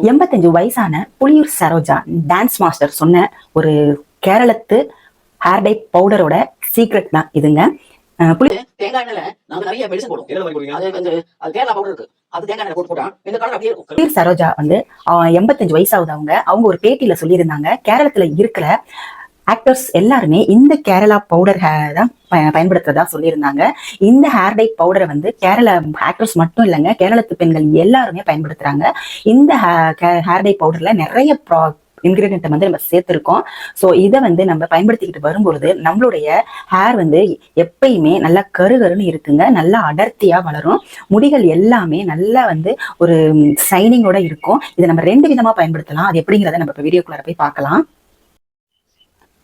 85 வயசான Puliyur Saroja dance master சொன்ன ஒரு கேரளத்து ஹேர் டை பவுடரோட சீக்ரெட் தான் இதுங்க. தேங்காய் எண்ணெயில நாங்க நிறைய மெடிசன் போடுவோம். அது கேரளா பவுடர் இருக்கு. அது தேங்காய் எண்ணெய் போட்டு போட்டா இந்த கலர் அப்படியே இருக்கும். புலியூர் சரோஜா வந்து 85 வயசாகுது. அவங்க ஒரு பேட்டியில சொல்லியிருந்தாங்க, கேரளத்துல இருக்கிற ஆக்டர்ஸ் எல்லாருமே இந்த கேரளா பவுடர் தான் பயன்படுத்துறதா சொல்லியிருந்தாங்க. இந்த ஹேர் டை பவுடரை வந்து கேரளா ஆக்டர்ஸ் மட்டும் இல்லைங்க, கேரளத்து பெண்கள் எல்லாருமே பயன்படுத்துறாங்க. இந்த ஹேர் டை பவுடர்ல நிறைய இன்கிரீடியன்ட் வந்து நம்ம சேர்த்திருக்கோம். ஸோ இதை வந்து நம்ம பயன்படுத்திக்கிட்டு வரும்பொழுது நம்மளுடைய ஹேர் வந்து எப்பயுமே நல்லா கருகருன்னு இருக்குங்க, நல்லா அடர்த்தியா வளரும், முடிகள் எல்லாமே நல்லா வந்து ஒரு ஷைனிங்கோட இருக்கும். இதை நம்ம 2 விதமா பயன்படுத்தலாம். அது எப்படிங்கிறத நம்ம இப்போ வீடியோக்குள்ள போய் பார்க்கலாம்.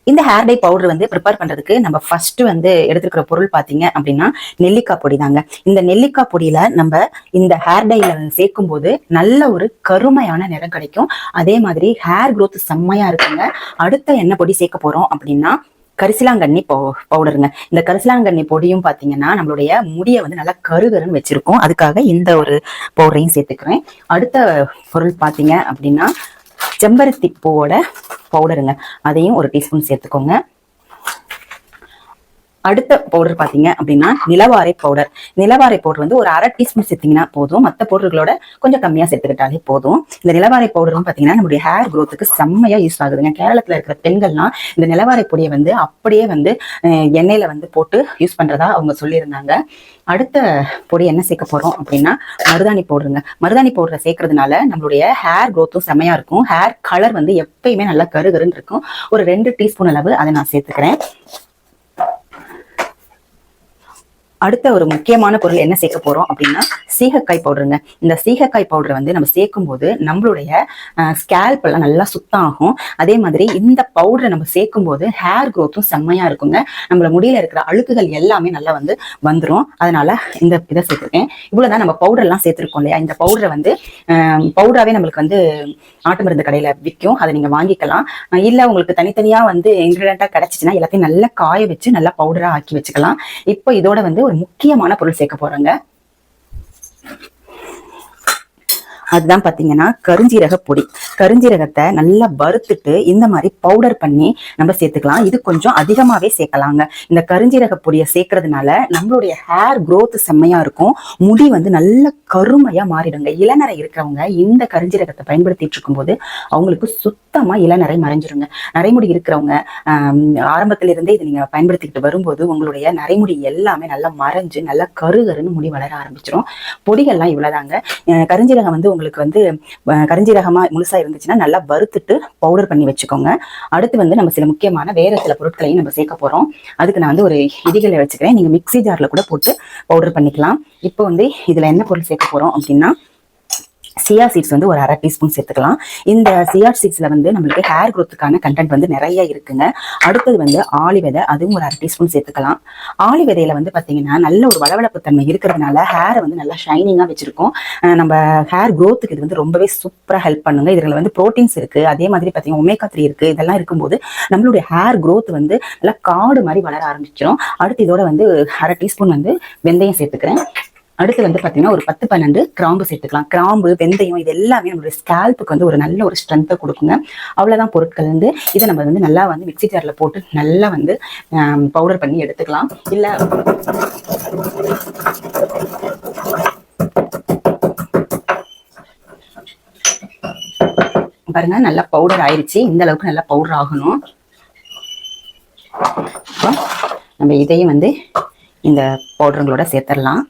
இந்த ஹேர் டை பவுடர் வந்து ப்ரிப்பேர் பண்றதுக்கு நம்ம ஃபர்ஸ்ட் வந்து எடுத்துக்கிற பொருள் பாத்தீங்க அப்படின்னா நெல்லிக்காய் பொடி தாங்க. இந்த நெல்லிக்காய் பொடியில நம்ம இந்த ஹேர் டைல சேர்க்கும் போது நல்ல ஒரு கருமையான நிறம் கிடைக்கும். அதே மாதிரி ஹேர் க்ரோத் செம்மையா இருக்குங்க. அடுத்த என்ன பொடி சேர்க்க போறோம் அப்படின்னா கரிசலாங்கண்ணி பவுடருங்க. இந்த கரிசலாங்கண்ணி பொடியும் பாத்தீங்கன்னா நம்மளுடைய முடியை வந்து நல்லா கருகருன்னு வச்சிருக்கோம். அதுக்காக இந்த ஒரு பவுடரையும் சேர்த்துக்கிறேன். அடுத்த பொருள் பாத்தீங்க அப்படின்னா செம்பருத்தி பூவோட பவுடருங்க, அதையும் ஒரு டீஸ்பூன் சேர்த்துக்கோங்க. அடுத்த பவுடர் பாத்தீங்க அப்படின்னா நிலவாரை பவுடர். நிலவாரை பவுடர் வந்து ஒரு 1/2 டீஸ்பூன் சேர்த்தீங்கன்னா போதும், மற்ற பவுடர்களோட கொஞ்சம் கம்மியா சேர்த்துக்கிட்டாலே போதும். இந்த நிலவாரை பவுடரும் பாத்தீங்கன்னா நம்மளுடைய ஹேர் க்ரோத்துக்கு செம்மையா யூஸ் ஆகுதுங்க. கேரளத்துல இருக்கிற பெண்கள்லாம் இந்த நிலவாரை பொடியை வந்து அப்படியே வந்து எண்ணெயில வந்து போட்டு யூஸ் பண்றதா அவங்க சொல்லியிருந்தாங்க. அடுத்த பொடி என்ன சேர்க்க போறோம் அப்படின்னா மருதாணி பவுடருங்க. மருதாணி பவுடரை சேர்க்கறதுனால நம்மளுடைய ஹேர் க்ரோத்தும் செம்மையா இருக்கும். ஹேர் கலர் வந்து எப்பயுமே நல்லா கருகருன்னு இருக்கும். ஒரு 2 டீஸ்பூன் அளவு அதை நான் சேர்த்துக்கிறேன். அடுத்த ஒரு முக்கியமான பொருள் என்ன சேர்க்க போறோம் அப்படின்னா சீகக்காய் பவுடருங்க. இந்த சீகக்காய் பவுடரை வந்து நம்ம சேர்க்கும் போது நம்மளுடைய ஸ்கேல்ப் எல்லாம் நல்லா சுத்தம் ஆகும். அதே மாதிரி இந்த பவுடரை நம்ம சேர்க்கும் போது ஹேர் க்ரோத்தும் செம்மையா இருக்குங்க. நம்மள முடியல இருக்கிற அழுக்குகள் எல்லாமே நல்லா வந்து வந்துடும். அதனால இந்த இதை சேர்த்துருக்கேன். இவ்வளவுதான் நம்ம பவுடர் எல்லாம் சேர்த்திருக்கோம் இல்லையா. இந்த பவுடரை வந்து பவுடராவே நம்மளுக்கு வந்து நாட்டு மருந்து கடையில விற்கும், அதை நீங்க வாங்கிக்கலாம். இல்ல உங்களுக்கு தனித்தனியா வந்து இன்கிரீடியண்டா கிடைச்சிச்சுன்னா எல்லாத்தையும் நல்லா காய வச்சு நல்லா பவுடரா ஆக்கி வச்சுக்கலாம். இப்போ இதோட வந்து ஒரு முக்கியமான பொருள் சேர்க்க போறாங்க. அதுதான் பாத்தீங்கன்னா கருஞ்சீரக பொடி. கருஞ்சீரகத்தை நல்லா வறுத்துட்டு இந்த மாதிரி பவுடர் பண்ணி நம்ம சேர்த்துக்கலாம். இது கொஞ்சம் அதிகமாவே சேர்க்கலாங்க. இந்த கருஞ்சீரக பொடியை சேர்க்கறதுனால நம்மளுடைய ஹேர் க்ரோத் செம்மையா இருக்கும், முடி வந்து நல்ல கருமையா மாறிடுங்க. இளநரை இருக்கிறவங்க இந்த கருஞ்சீரகத்தை பயன்படுத்திட்டு இருக்கும் போது அவங்களுக்கு சுத்தமா இளநரை மறைஞ்சிருங்க. நரைமுடி இருக்கிறவங்க ஆரம்பத்துல இருந்தே இதை நீங்க பயன்படுத்திக்கிட்டு வரும்போது உங்களுடைய நரைமுடி எல்லாமே நல்லா மறைஞ்சு நல்லா கருகருன்னு முடி வளர ஆரம்பிச்சிடும். பொடிகள்லாம் இவ்வளவுதாங்க. கருஞ்சீரகம் வந்து உங்களுக்கு வந்து கருஞ்சீரகமா முழுசா இருந்துச்சுன்னா நல்லா வறுத்துட்டு பவுடர் பண்ணி வச்சுக்கோங்க. அடுத்து வந்து நம்ம சில முக்கியமான வேற சில பொருட்களையும் நம்ம சேர்க்க போறோம். அதுக்கு நான் வந்து ஒரு இடிகளை வச்சுக்கிறேன். நீங்க மிக்ஸி ஜார்ல கூட போட்டு பவுடர் பண்ணிக்கலாம். இப்போ வந்து இதுல என்ன பொருள் சேர்க்க போறோம் அப்படின்னா சியா சீட்ஸ் வந்து ஒரு 1/2 டீஸ்பூன் சேர்த்துக்கலாம். இந்த சியா சீட்ஸ்ல வந்து நம்மளுக்கு ஹேர் க்ரோத்துக்கான கண்டென்ட் வந்து நிறைய இருக்குங்க. அடுத்தது வந்து ஆளி விதை, அதுவும் ஒரு 1/2 டீஸ்பூன் சேர்த்துக்கலாம். ஆளி விதையில வந்து பாத்தீங்கன்னா நல்ல ஒரு வளவளப்பு தன்மை இருக்கிறதுனால ஹேரை வந்து நல்லா ஷைனிங்கா வச்சிருக்கும். நம்ம ஹேர் க்ரோத்துக்கு இது வந்து ரொம்பவே சூப்பரா ஹெல்ப் பண்ணுங்க. இதுல வந்து ப்ரோட்டீன்ஸ் இருக்கு, அதே மாதிரி பாத்தீங்கன்னா ஒமேகா 3 இருக்கு. இதெல்லாம் இருக்கும்போது நம்மளுடைய ஹேர் க்ரோத் வந்து நல்லா காடு மாதிரி வளர ஆரம்பிச்சிடும். அடுத்து இதோட வந்து 1/2 டீஸ்பூன் வந்து வெந்தயம் சேர்த்துக்கிறேன். அடுத்து வந்து பாத்தீங்கன்னா ஒரு 10-12 கிராம்பு சேர்த்துக்கலாம். கிராம்பு, வெந்தயம் இது எல்லாமே நம்மளுடைய ஸ்கேல்ப்புக்கு வந்து ஒரு நல்ல ஒரு ஸ்ட்ரென்த்தை கொடுக்குங்க. அவ்வளவுதான் பொருட்கள் வந்து இதை நம்ம வந்து நல்லா வந்து மிக்ஸி ஜார்ல போட்டு நல்லா வந்து பவுடர் பண்ணி எடுத்துக்கலாம். இல்ல பாருங்க நல்லா பவுடர் ஆயிடுச்சு. இந்த அளவுக்கு நல்லா பவுடர் ஆகணும். நம்ம இதையும் வந்து இந்த பவுடருங்களோட சேர்த்துடலாம்.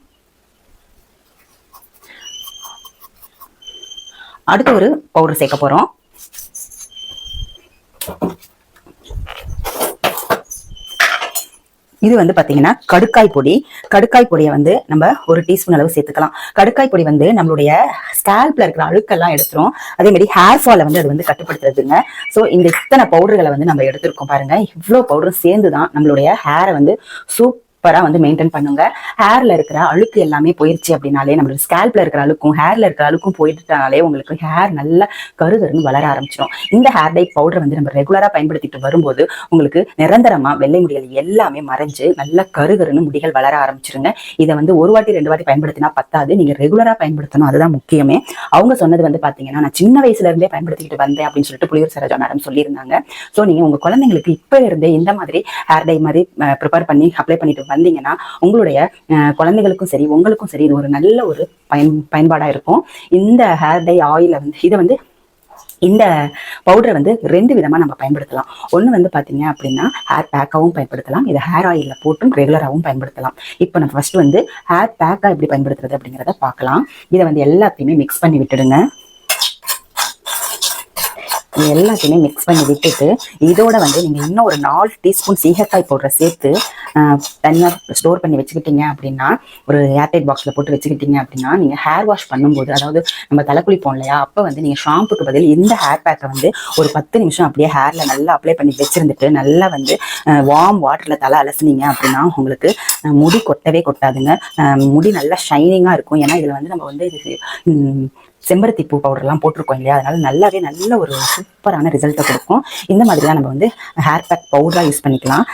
அடுத்து ஒரு பவுடர் சேர்க்க போறோம். இது வந்து பாத்தீங்கன்னா கடுக்காய் பொடி. கடுக்காய் பொடியை வந்து நம்ம ஒரு டீஸ்பூன் அளவு சேர்த்துக்கலாம். கடுக்காய் பொடி வந்து நம்மளுடைய ஸ்கேல்ப்ல இருக்கிற அழுக்கெல்லாம் எடுத்துரும். அதே மாதிரி ஹேர் ஃபாலை வந்து அது வந்து கட்டுப்படுத்துறதுங்க. ஸோ இந்த இத்தனை பவுடர்களை வந்து நம்ம எடுத்திருக்கோம் பாருங்க. இவ்வளவு பவுடரும் சேர்ந்துதான் நம்மளுடைய ஹேரை வந்து சூப்பரா வந்து மெயின்டைன் பண்ணுங்க. ஹேர்ல இருக்கிற அழுக்கு எல்லாமே போயிருச்சு அப்படின்னாலே, நம்மளுக்கு ஸ்கேல்ப்ல இருக்கிற அழுக்கும் ஹேர்ல இருக்கிற அழுக்கும் போயிட்டாலே உங்களுக்கு ஹேர் நல்லா கருகருன்னு வளர ஆரம்பிச்சிடும். இந்த ஹேர் டை பவுடர் வந்து நம்ம ரெகுலரா பயன்படுத்திட்டு வரும்போது உங்களுக்கு நிரந்தரமா வெள்ளை முடிகள் எல்லாமே மறைஞ்சு நல்ல கருகருன்னு முடிகள் வளர ஆரம்பிச்சிருங்க. இதை வந்து ஒரு வாட்டி 2 வாட்டி பயன்படுத்தினா பத்தாது, நீங்க ரெகுலரா பயன்படுத்தணும். அதுதான் முக்கியமே. அவங்க சொன்னது வந்து பாத்தீங்கன்னா, நான் சின்ன வயசுல இருந்தே பயன்படுத்திக்கிட்டு வந்தேன் அப்படின்னு சொல்லிட்டு புலியூர் சரோஜா மேடம் சொல்லியிருந்தாங்க. சோ நீங்க உங்க குழந்தைங்களுக்கு இப்ப இருந்தே இந்த மாதிரி ஹேர் டை மாதிரி ப்ரிப்பேர் பண்ணி அப்ளை பண்ணிட்டு வந்தீங்கன்னா உங்களுடைய குழந்தைகளுக்கும் சரி உங்களுக்கும் சரி இது ஒரு நல்ல ஒரு பயன்பாடா இருக்கும். இந்த ஹேர் டை ஆயில வந்து இதை வந்து இந்த பவுடரை வந்து 2 விதமா நம்ம பயன்படுத்தலாம். ஒண்ணு வந்து பாத்தீங்க அப்படின்னா ஹேர் பேக்காவும் பயன்படுத்தலாம், இதை ஹேர் ஆயில்ல போட்டும் ரெகுலராகவும் பயன்படுத்தலாம். இப்போ நம்ம ஃபர்ஸ்ட் வந்து ஹேர் பேக்கா எப்படி பயன்படுத்துறது அப்படிங்கிறத பார்க்கலாம். இதை வந்து எல்லாத்தையுமே மிக்ஸ் பண்ணி விட்டுடுங்க. எல்லாத்தையுமே மிக்ஸ் பண்ணி விட்டுட்டு இதோட வந்து நீங்க இன்னும் ஒரு 4 டீஸ்பூன் சீகக்காய் பவுடரை சேர்த்து தனியா ஸ்டோர் பண்ணி வச்சுக்கிட்டீங்க அப்படின்னா, ஒரு ஏர்டைட் பாக்ஸ்ல போட்டு வச்சுக்கிட்டீங்க அப்படின்னா, நீங்க ஹேர் வாஷ் பண்ணும்போது, அதாவது நம்ம தலை குளிப்போம் இல்லையா, அப்ப வந்து நீங்க ஷாம்புக்கு பதில் இந்த ஹேர் பேக்கை வந்து ஒரு 10 நிமிஷம் அப்படியே ஹேர்ல நல்லா அப்ளை பண்ணி வச்சிருந்துட்டு நல்லா வந்து வார்ம் வாட்டர்ல தலை அலசுனீங்க அப்படின்னா உங்களுக்கு முடி கொட்டவே கொட்டாதுங்க. முடி நல்லா ஷைனிங்கா இருக்கும். ஏன்னா இதுல வந்து நம்ம வந்து இது செம்பருத்தி பூ பவுடர்லாம் போட்டிருக்கோம் இல்லையா, அதனால நல்ல ஒரு சூப்பரான ரிசல்ட்டை கொடுக்கும். இந்த மாதிரி தான் நம்ம வந்து ஹேர் பேக் பவுடரா யூஸ் பண்ணிக்கலாம்.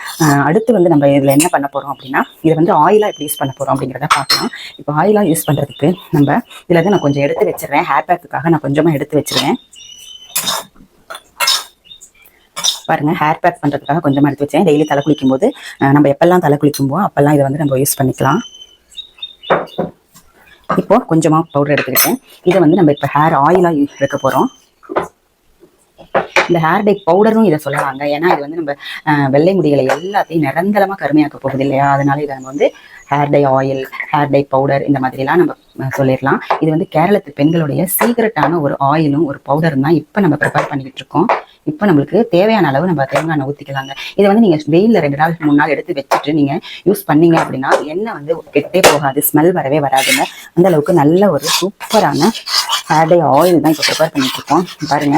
அடுத்து வந்து நம்ம இதில் என்ன பண்ண போறோம் அப்படின்னா, இதை வந்து ஆயிலா எப்படி யூஸ் பண்ண போறோம் அப்படிங்கிறத பார்க்கலாம். இப்போ ஆயிலா யூஸ் பண்றதுக்கு நம்ம இதுல இருந்து நான் கொஞ்சம் எடுத்து வச்சிடுறேன். ஹேர் பேக்குக்காக நான் கொஞ்சமா எடுத்து வச்சிருவேன். பாருங்க, ஹேர் பேக் பண்றதுக்காக கொஞ்சமா எடுத்து வச்சேன். டெய்லி தலை குளிக்கும் போது நம்ம எப்பெல்லாம் தலை குளிக்கும்போது அப்பெல்லாம் இதை வந்து நம்ம யூஸ் பண்ணிக்கலாம். இப்போ கொஞ்சமா பவுடர் எடுத்துக்கிட்டேன். இதை வந்து நம்ம இப்போ ஹேர் ஆயிலா எடுக்க போறோம். இந்த ஹேர் டை பவுடரும் இதை சொல்லலாங்க. ஏன்னா இது வந்து நம்ம வெள்ளை முடிகளை எல்லாத்தையும் நிரந்தரமா கருமையாக்க போகுது இல்லையா, அதனால இதை நம்ம வந்து hair dye oil, hair dye powder இந்த மாதிரிலாம் நம்ம சொல்லிடலாம். இது வந்து கேரளத்து பெண்களுடைய சீக்ரெட்டான ஒரு ஆயிலும் ஒரு பவுடரும் தான் இப்போ நம்ம ப்ரிப்பேர் பண்ணிக்கிட்டு இருக்கோம். இப்போ நம்மளுக்கு தேவையான அளவு நம்ம தேங்காய் எண்ணெய் ஊற்றிக்கலாங்க. இதை வந்து நீங்கள் வெயிலில் 2 நாள் 3 நாள் எடுத்து வச்சுட்டு நீங்கள் யூஸ் பண்ணீங்க அப்படின்னா எண்ணெய் வந்து கெட்டே போகாது, ஸ்மெல் வரவே வராதுங்க. அந்த அளவுக்கு நல்ல ஒரு சூப்பரான ஹேர் டை ஆயில் தான் இப்போ ப்ரிப்பேர் பண்ணிட்டு இருக்கோம். பாருங்க,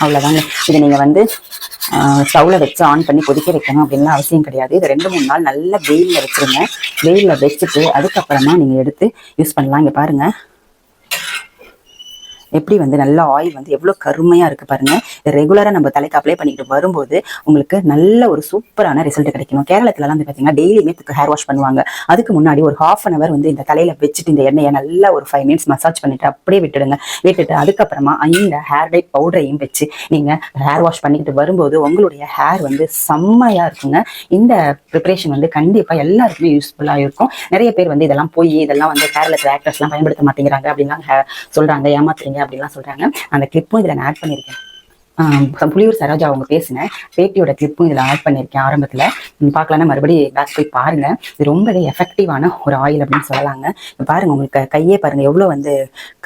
அவ்வளோதாங்க. இதை நீங்கள் வந்து ஸ்டவ்ல வச்சு ஆன் பண்ணி கொதிக்க வைக்கணும் அப்படின்லாம் அவசியம் கிடையாது. இதை 2-3 நாள் நல்லா வெயிலில் வச்சுருங்க. வெயிலில் வச்சுட்டு அதுக்கப்புறமா நீங்கள் எடுத்து யூஸ் பண்ணலாம். இங்கே பாருங்க எப்படி வந்து நல்ல ஆயில் வந்து எவ்வளோ கருமையாக இருக்குது பாருங்க. ரெகுலராக நம்ம தலைக்கு அப்ளை பண்ணிக்கிட்டு வரும்போது உங்களுக்கு நல்ல ஒரு சூப்பரான ரிசல்ட் கிடைக்கணும். கேரளத்துலலாம் வந்து பார்த்தீங்கன்னா டெய்லியுமே ஹேர் வாஷ் பண்ணுவாங்க. அதுக்கு முன்னாடி ஒரு 1/2 hour வந்து இந்த தலையில வச்சுட்டு இந்த எண்ணெயை நல்லா ஒரு 5 minutes மசாஜ் பண்ணிட்டு அப்படியே விட்டுடுங்க. விட்டுட்டு அதுக்கப்புறமா இந்த ஹேர் டை பவுடரையும் வச்சு நீங்கள் ஹேர் வாஷ் பண்ணிக்கிட்டு வரும்போது உங்களுடைய ஹேர் வந்து செம்மையாக இருக்குங்க. இந்த ப்ரிப்பரேஷன் வந்து கண்டிப்பாக எல்லாருக்குமே யூஸ்ஃபுல்லாக இருக்கும். நிறைய பேர் வந்து இதெல்லாம் இதெல்லாம் வந்து கேரளத்தில் ஆக்டர்ஸ்லாம் பயன்படுத்த மாட்டேங்கிறாங்க அப்படின்லாம் சொல்கிறாங்க, ஏமாத்துறீங்க அப்படிலாம் சொல்றாங்க. அந்த கிளிப்பும் இதுல நான் ஆட் பண்ணிருக்கேன். புலியூர் சரோஜா அவங்க பேசின பேட்டியோட கிளிப்பும் இதில் ஆட் பண்ணியிருக்கேன். ஆரம்பத்தில் பார்க்கலான்னா மறுபடியும் பேக் போய் பாருங்க. இது ரொம்பவே எஃபெக்டிவான ஒரு ஆயில் அப்படின்னு சொல்லலாங்க. இப்போ பாருங்க, உங்களுக்கு கையே பாருங்க எவ்வளோ வந்து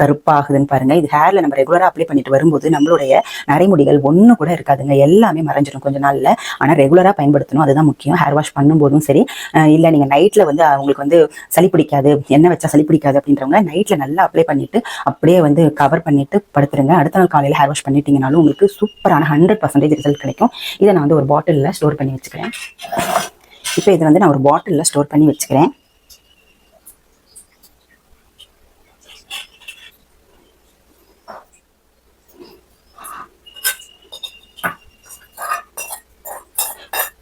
கருப்பாகுதுன்னு பாருங்க. இது ஹேர்ல நம்ம ரெகுலராக அப்ளை பண்ணிட்டு வரும்போது நம்மளுடைய நரைமுடிகள் ஒன்று கூட இருக்காதுங்க, எல்லாமே மறைஞ்சிடும் கொஞ்ச நாள்ல. ஆனால் ரெகுலராக பயன்படுத்தணும், அதுதான் முக்கியம். ஹேர் வாஷ் பண்ணும்போதும் சரி, இல்லை நீங்கள் நைட்டில் வந்து உங்களுக்கு வந்து சளி பிடிக்காது, எண்ணெய் வச்சா சளி பிடிக்காது அப்படின்றவங்க நைட்டில் நல்லா அப்ளை பண்ணிட்டு அப்படியே வந்து கவர் பண்ணிட்டு படுத்துருங்க. அடுத்த நாள் காலையில் ஹேர் வாஷ் பண்ணிட்டீங்கனாலும் உங்களுக்கு சூப்பரான 100% ரிசல்ட் கிடைக்கும். இதை நான் வந்து ஒரு பாட்டிலில் ஸ்டோர் பண்ணி வச்சுக்கிறேன். இப்போ இதை வந்து நான் ஒரு பாட்டிலில் ஸ்டோர் பண்ணி வச்சுக்கிறேன்.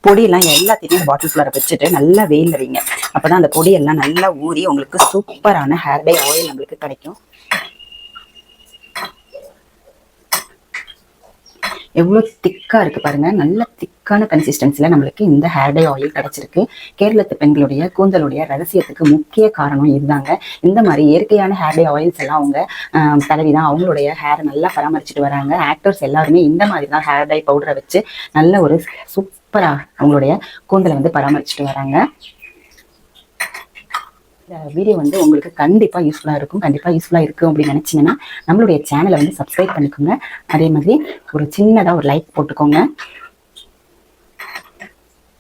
பொடியெல்லாம் எல்லாத்தையுமே பாட்டில் ஃபுல்லாக வச்சுட்டு நல்லா வெயிலில் வைங்க. அப்போதான் அந்த பொடியெல்லாம் நல்லா ஊறி உங்களுக்கு சூப்பரான ஹேர் டை ஆயில் நம்மளுக்கு கிடைக்கும். எவ்வளோ திக்காக இருக்குது பாருங்க, நல்ல திக்கான கன்சிஸ்டன்சியில் நம்மளுக்கு இந்த ஹேர் டை ஆயில் கிடைச்சிருக்கு. கேரளத்து பெண்களுடைய கூந்தலுடைய ரகசியத்துக்கு முக்கிய காரணம் இதுதாங்க. இந்த மாதிரி இயற்கையான ஹேர் டை ஆயில்ஸ் எல்லாம் அவங்க தலைவிதான் அவங்களுடைய ஹேரை நல்லா பராமரிச்சுட்டு வராங்க. ஆக்டர்ஸ் எல்லாருமே இந்த மாதிரி தான் ஹேர் டை பவுடரை வச்சு நல்ல ஒரு சூப்பராக அவங்களுடைய கூந்தலை வந்து பராமரிச்சுட்டு வராங்க. இந்த வீடியோ வந்து உங்களுக்கு கண்டிப்பாக யூஸ்ஃபுல்லாக இருக்கும். கண்டிப்பாக யூஸ்ஃபுல்லாக இருக்கும் அப்படின்னு நினச்சிங்கன்னா நம்மளுடைய சேனலை வந்து சப்ஸ்கிரைப் பண்ணிக்கோங்க. அதே மாதிரி ஒரு சின்னதாக ஒரு லைக் போட்டுக்கோங்க.